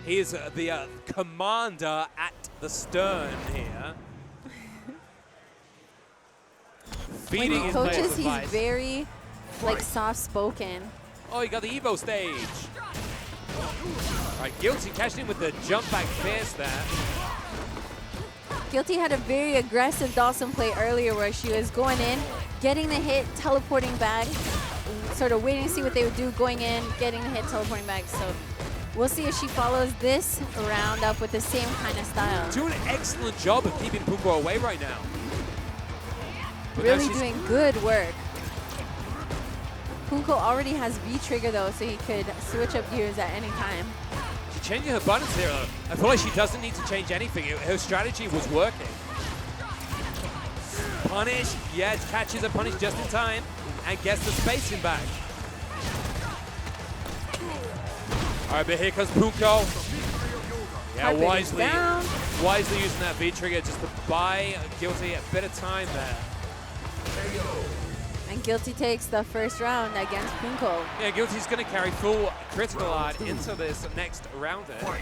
He is the commander at the stern here. When he his coaches, players he's advice. very like soft-spoken. Oh, he got the Evo stage. All right, Guilty catching with the jump back fierce there. Guilty had a very aggressive Dawson play earlier where she was going in, getting the hit, teleporting back, sort of waiting to see what they would do, going in, getting the hit, teleporting back. So we'll see if she follows this round up with the same kind of style. Doing an excellent job of keeping Punko away right now. But now Really doing good work. Punko already has V-trigger though, so he could switch up gears at any time. She's changing her buttons here though. I feel like she doesn't need to change anything. Her strategy was working. Punish, yes, catches a punish just in time and gets the spacing back. All right, but here comes Punko. Yeah, wisely using that V-trigger just to buy Guilty a bit of time there. And Guilty takes the first round against Punko. Yeah, Guilty's going to carry full critical art into this next round here.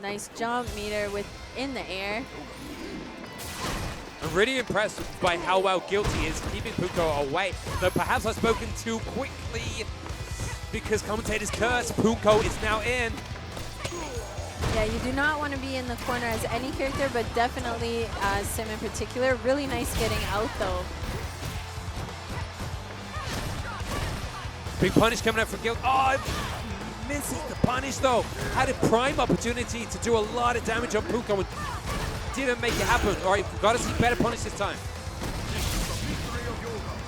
Nice jump meter in the air. I'm really impressed by how well Guilty is keeping Punko away. Though perhaps I've spoken too quickly because commentators curse. Punko is now in. Yeah, you do not want to be in the corner as any character, but definitely Sim in particular. Really nice getting out though. Big punish coming out from Guilty. Oh, misses the punish though. Had a prime opportunity to do a lot of damage on Punko and didn't make it happen. All right, we've got to see better punish this time.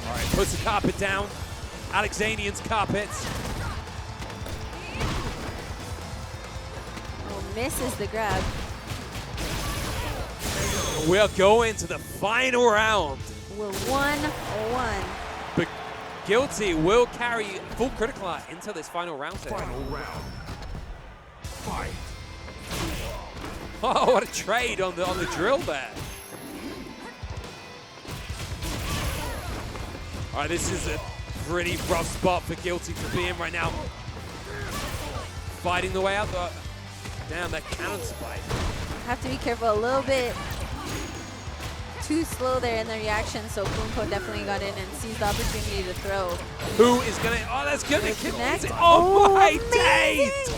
All right, puts the carpet down. Alexanian's carpets. Misses the grab. We're going to the final round. We're 1-1. But Guilty will carry full critical art into this final round. Final round. Fight. Oh, what a trade on the drill there. All right, this is a pretty rough spot for Guilty to be in right now. Fighting the way out though. Damn, that cannon spike. Have to be careful, a little bit too slow there in the reaction, so Punko definitely got in and seized the opportunity to throw. Who is gonna, oh, that's gonna connect. Oh my amazing. days!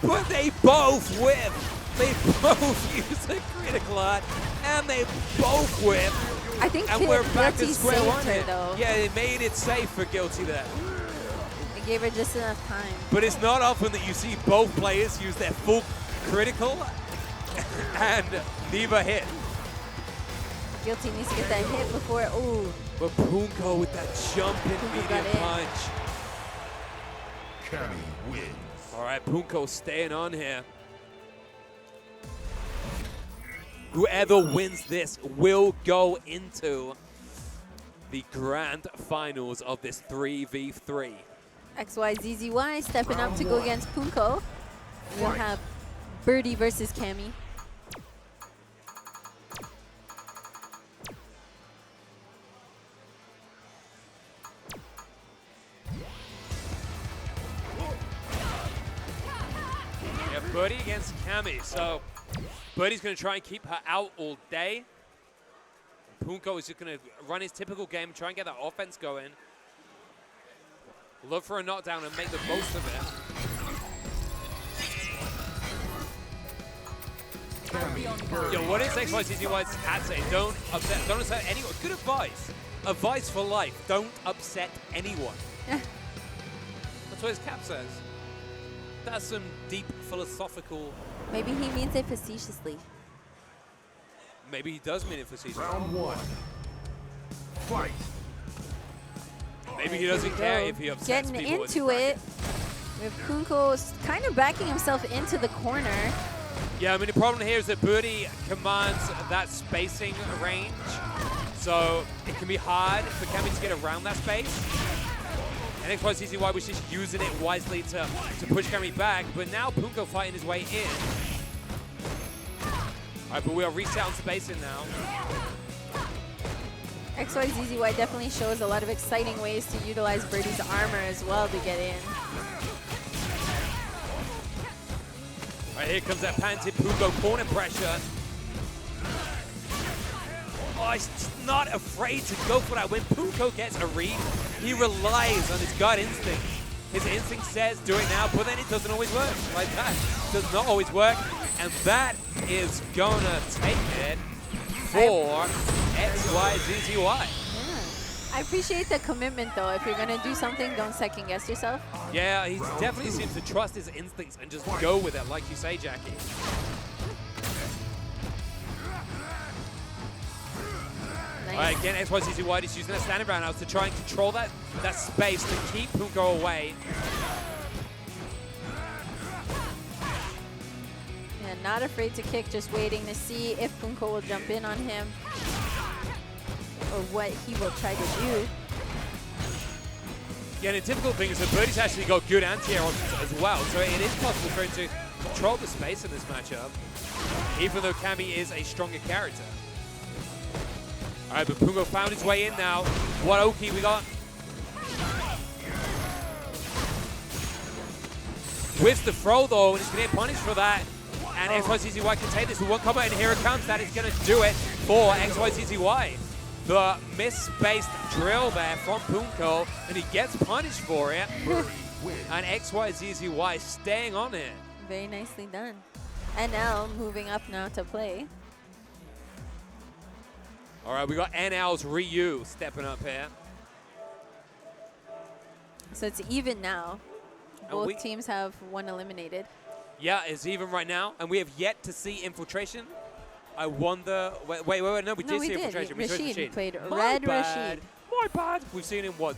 But they both whip. They both use the critical art, and they both whip. I think and we're back to Guilty square saved one her here. though. Yeah, it made it safe for Guilty there. It gave her just enough time. But it's not often that you see both players use their full critical and neither hit. Guilty needs to get that hit before, ooh. But Punko with that jumping medium punch. Cammy wins. All right, Punko staying on here. Whoever wins this will go into the grand finals of this 3v3. XYZZY stepping up to go against Punko. We'll have Birdie versus Cammy. Yeah, Birdie against Cammy. So Birdie's going to try and keep her out all day. Punko is just going to run his typical game, try and get that offense going. Look for a knockdown and make the most of it. Yo, what is XYZZY's hat saying? Don't upset anyone. Good advice. Advice for life. Don't upset anyone. That's what his cap says. That's some deep philosophical. Maybe he means it facetiously. Maybe he does mean it facetiously. Round one. Fight. Maybe he doesn't care if he upsets Getting people. into it. With Punko kind of backing himself into the corner. Yeah, I mean, the problem here is that Birdie commands that spacing range. So it can be hard for Cammy to get around that space. And XYZZY was just using it wisely to push Cammy back. But now Punko fighting his way in. All right, but we are reset on spacing now. XYZZY definitely shows a lot of exciting ways to utilize Birdie's armor as well to get in. Right, here comes that panted Punko corner pressure. Oh, he's not afraid to go for that. When Punko gets a read, he relies on his gut instinct. His instinct says do it now, but then it doesn't always work. Like that. Does not always work. And that is gonna take it for XYZZY. Yeah. I appreciate the commitment though. If you're gonna do something, don't second guess yourself. Yeah, he definitely seems to trust his instincts and just go with it, like you say, Jackie. Nice. All right, again, XYZZY is using that standing roundhouse to try and control that space to keep Punko away. Yeah, not afraid to kick, just waiting to see if Punko will jump in on him or what he will try to do. Yeah, and the difficult thing is that Birdie's actually got good anti-air options as well, so it is possible for him to control the space in this matchup, even though Cammy is a stronger character. All right, but Punko found his way in now. What Oki we got? Whips the throw though, and he's gonna get punished for that. And XYZZY can take this with one combo, and here it comes. That is gonna do it for XYZZY. The misspaced drill there from Punko, and he gets punished for it. And XYZZY staying on it. Very nicely done. NL moving up now to play. All right, we got NL's Ryu stepping up here. So it's even now. And Both teams have one eliminated. Yeah, it's even right now, and we have yet to see Infiltration. I wonder. Wait, no, we did see Infiltration. Rashid, we played My Red bad. Rashid. My bad. We've seen him one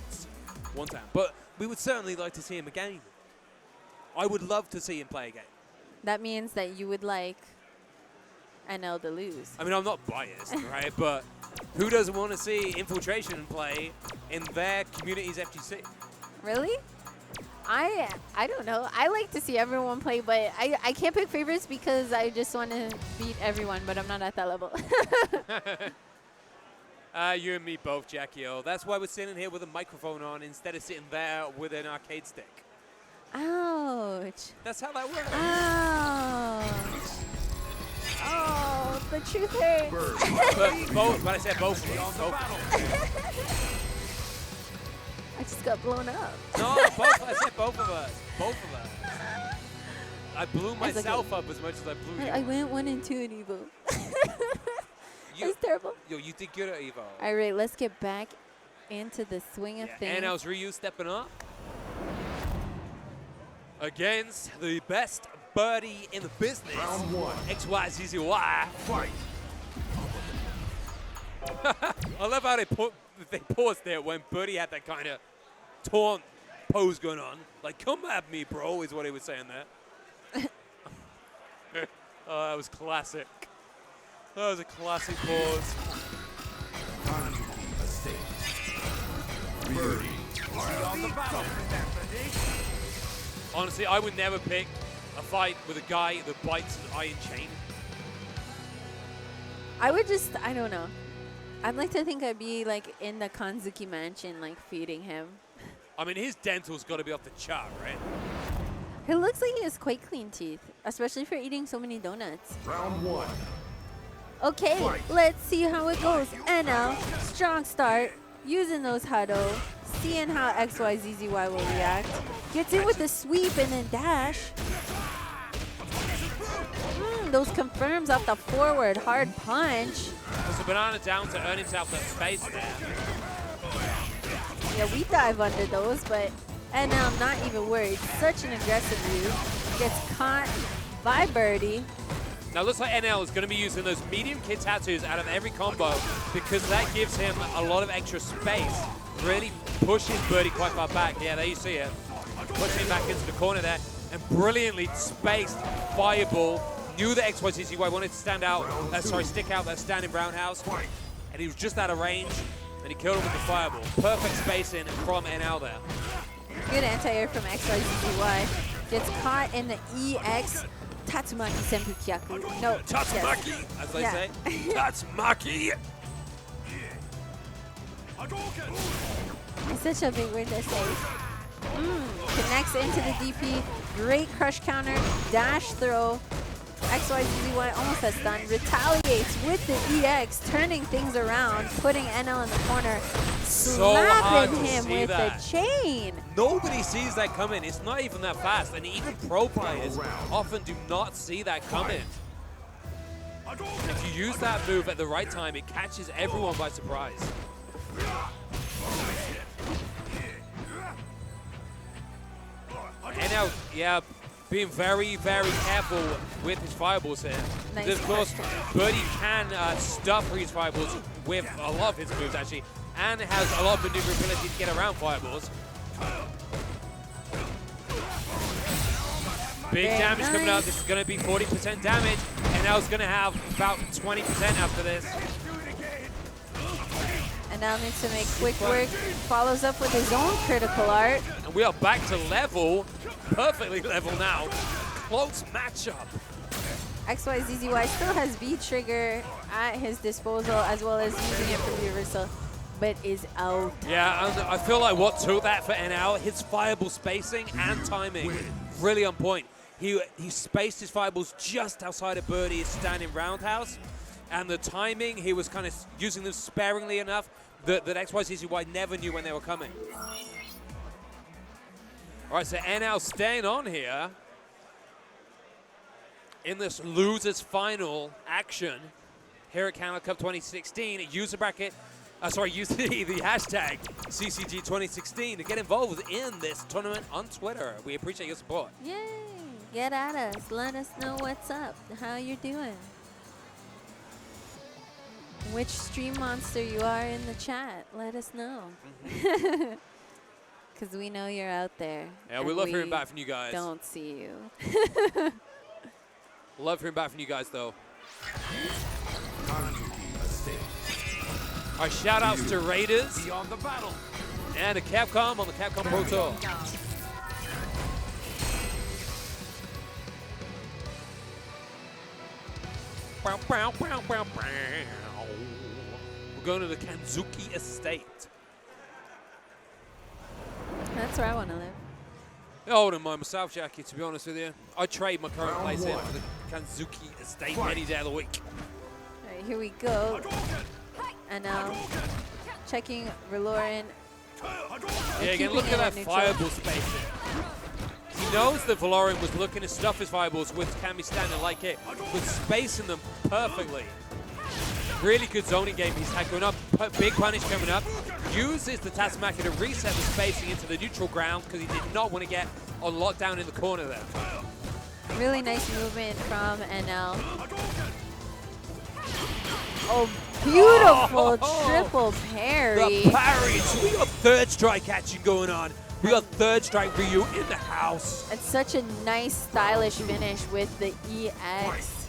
time, but we would certainly like to see him again. I would love to see him play again. That means that you would like NL to lose. I mean, I'm not biased, right? But who doesn't want to see Infiltration play in their community's FGC? Really? I don't know. I like to see everyone play, but I can't pick favorites because I just want to beat everyone, but I'm not at that level. You and me both, Jackie O. That's why we're sitting here with a microphone on instead of sitting there with an arcade stick. Ouch. That's how that works. Ouch. Oh, the truth hurts. But I said both of us. I just got blown up. No, both. I said both of us. Both of us. I blew myself up as much as I blew you. I went 1 and 2 in Evo. It's terrible. Yo, you did good at Evo. All right, let's get back into the swing of things. And how's Ryu stepping up? Against the best birdie in the business. Round 1. XYZZY. Fight. I love how they paused there when Birdie had that kind of taunt pose going on. Like, come at me, bro, is what he was saying there. Oh, that was classic. That was a classic pause. Honestly, I would never pick a fight with a guy that bites an iron chain. I would just, I don't know. I'd like to think I'd be like in the Kanzuki mansion, like feeding him. I mean, his dental's got to be off the chart, right? He looks like he has quite clean teeth, especially for eating so many donuts. Round 1. Okay, let's see how it goes. NL, strong start, using those huddle, seeing how XYZZY will react. Gets in with the sweep and then dash. Those confirms off the forward hard punch. Puts a banana down to earn himself that space there. Yeah, we dive under those, but NL not even worried. Such an aggressive move. Gets caught by Birdie. Now, it looks like NL is going to be using those medium kid tattoos out of every combo because that gives him a lot of extra space. Really pushes Birdie quite far back. Yeah, there you see it. Pushing him back into the corner there. And brilliantly spaced fireball. Knew that XYZZY wanted to stick out that standing roundhouse. And he was just out of range. And he killed him with the fireball. Perfect spacing from NL there. Good anti-air from XYZZY. Gets caught in the EX. Tatsumaki Senpukyaku. No. Tatsumaki, yes. as they say. Tatsumaki. It's such a big word to say. Connects into the DP. Great crush counter, dash throw. XYZY almost has stun, retaliates with the EX, turning things around, putting NL in the corner, So hard slapping to him see with that. the chain. Nobody sees that coming. It's not even that fast. And even pro players often do not see that coming. If you use that move at the right time, it catches everyone by surprise. And now, yeah, being very, very careful with his fireballs here. Nice Of course, crush. Birdie can stuff his fireballs with a lot of his moves, actually, and has a lot of maneuverability to get around fireballs. Big Very damage coming out. nice. This is going to be 40% damage, and now it's going to have about 20% after this. And now needs to make quick work, follows up with his own critical art. And we are back to level, perfectly level now. Close matchup. XYZZY still has V-Trigger at his disposal, as well as using it for the reversal, but is out. Yeah, and I feel like what took that for NL, his fireball spacing and timing, really on point. He spaced his fireballs just outside of Birdie's standing roundhouse, and the timing, he was kind of using them sparingly enough that XYZZY never knew when they were coming. All right, so NL staying on here in this losers final action here at Canada Cup 2016. Use the bracket, use the hashtag CC2016 to get involved in this tournament on Twitter. We appreciate your support. Yay! Get at us. Let us know what's up, how you're doing. Which stream monster you are in the chat. Let us know. Because we know you're out there. Yeah, we love hearing back from you guys. Don't see you. Love hearing back from you guys, though. Our shout outs to Raiders Beyond the battle. and to Capcom on the Capcom Pro Tour. We're going to the Kanzuki Estate. That's where I want to live. I wouldn't mind myself, Jackie, to be honest with you. I'd trade my current place in for the Kanzuki Estate any day of the week. All right, here we go. And now checking Velorin. Yeah, again, look at that fireball spacing. He knows that Valoran was looking to stuff his fireballs with Cammy standing like it, with spacing them perfectly. Really good zoning game he's had going up. Big punish coming up. Uses the Tatsumaki to reset the spacing into the neutral ground because he did not want to get on lockdown in the corner there. Really nice movement from NL. Oh, beautiful triple parry. The parry. So we got third strike action going on. We got third strike Ryu in the house. It's such a nice, stylish finish with the EX.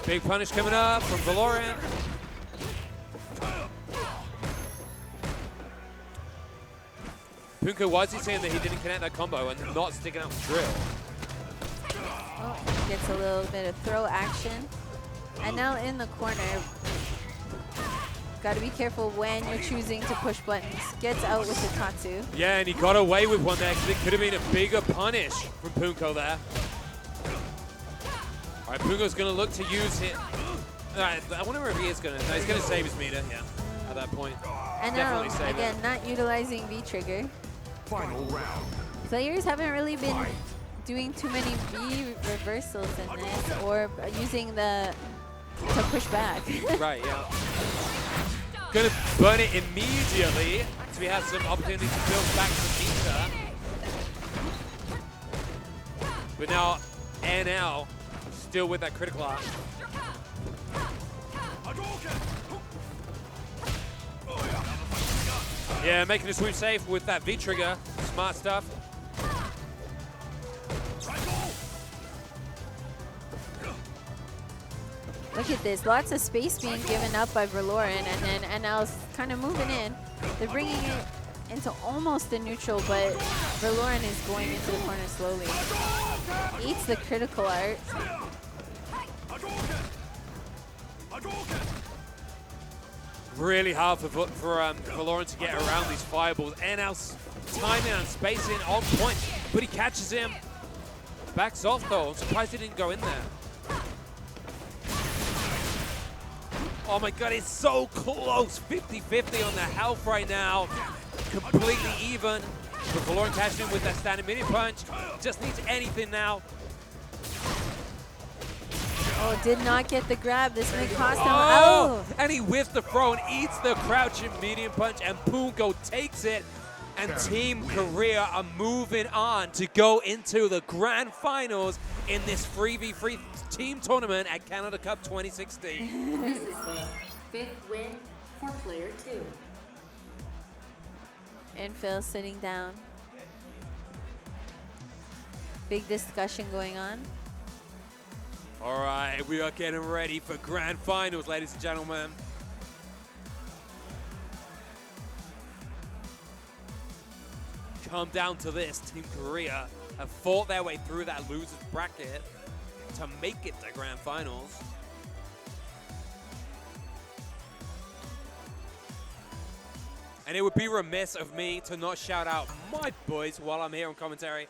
Big punish coming up from Valoran. Punko, why is he saying that he didn't connect that combo and not sticking out the drill? Oh, gets a little bit of throw action. And now in the corner. Got to be careful when you're choosing to push buttons. Gets out with the Tatsu. Yeah, and he got away with one there because it could have been a bigger punish from Punko there. All right, Punko's going to look to use it. All right, I wonder if he is going to. No, he's going to save his meter, yeah, at that point. And Definitely now, save again, it. not utilizing V-Trigger. Final round. Players haven't really been doing too many V reversals in this, or using the to push back. Right, yeah. Gonna burn it immediately, so we have some opportunity to build back the meter. But now, NL still with that critical art. Yeah, making a sweep safe with that V-trigger. Smart stuff. Look at this, lots of space being given up by Verloren, and then NL's kind of moving in. They're bringing it into almost a neutral, but Verloren is going into the corner slowly. Eats the critical art. really hard for Valorant to get around these fireballs. And now timing and spacing on point, but he catches him. Backs off though. I'm surprised he didn't go in there. Oh my god, it's so close. 50-50 on the health right now. Completely even. But Valorant catching him with that standing mini punch. Just needs anything now. Oh, did not get the grab. This may cost him. Oh! Oh! And he whiffs the throw and eats the crouching medium punch, and Punko takes it. And Team Korea are moving on to go into the grand finals in this 3v3 team tournament at Canada Cup 2016. This is the 5th win for player 2. And Phil sitting down. Big discussion going on. All right, we are getting ready for grand finals, ladies and gentlemen. Come down to this. Team Korea have fought their way through that loser's bracket to make it to grand finals. And it would be remiss of me to not shout out my boys while I'm here on commentary.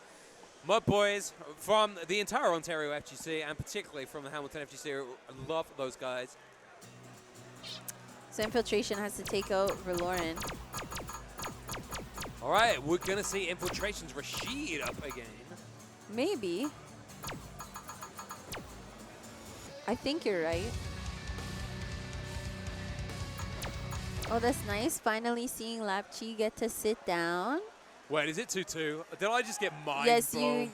My boys from the entire Ontario FGC, and particularly from the Hamilton FGC. I love those guys. So Infiltration has to take out Valorant. All right, we're going to see Infiltration's Rashid up again. Maybe. I think you're right. Oh, that's nice. Finally seeing Lapchi get to sit down. Wait, is it 2-2? Did I just get mind Yes, blown?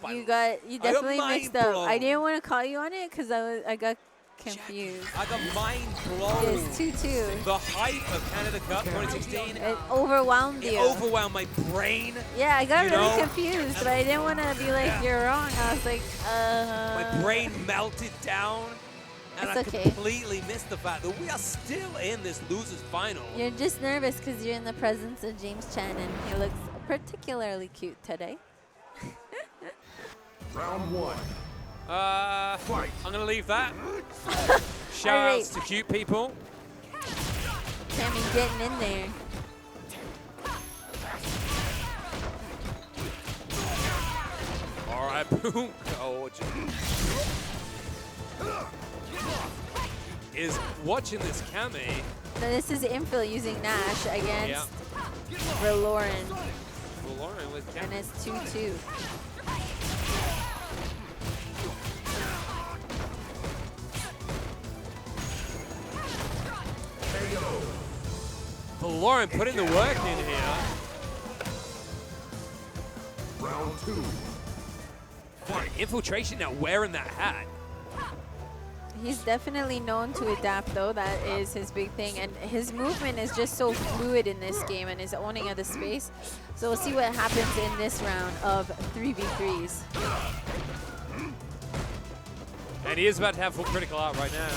you definitely mixed up. blown. I didn't want to call you on it because I got confused. I got mind blown. It's 2-2. The hype of Canada Cup 2016. It overwhelmed It you. overwhelmed my brain. Yeah, I got You really know? confused, but I didn't want to be like, you're wrong. I was like, My brain melted down. And It's I okay. completely missed the fact that we are still in this losers final. You're just nervous because you're in the presence of James Chan, and he looks particularly cute today. Round 1. I'm gonna leave that. Shout Alright. outs to cute people. Tammy getting in there. All right, boom. Oh, is watching this Kami. Now this is Infil using Nash against Valorant, Lauren with and Kami. it's 2-2. Lauren putting the work in here. Round 2. Infiltration now wearing that hat. He's definitely known to adapt, though. That is his big thing. And his movement is just so fluid in this game, and his owning of the space. So we'll see what happens in this round of 3v3s. And he is about to have full critical out right now.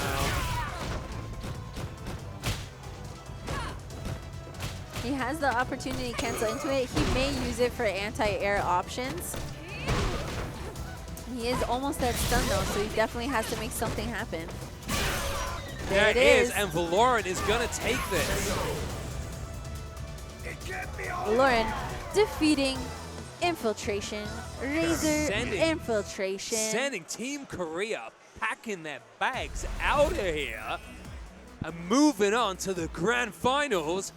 He has the opportunity to cancel into it. He may use it for anti-air options. He is almost at stun though, so he definitely has to make something happen. There it is. And Valorant is gonna take this. Valorant defeating Infiltration. Razor Infiltration. Sending Team Korea packing their bags out of here and moving on to the grand finals.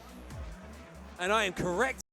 And I am correct.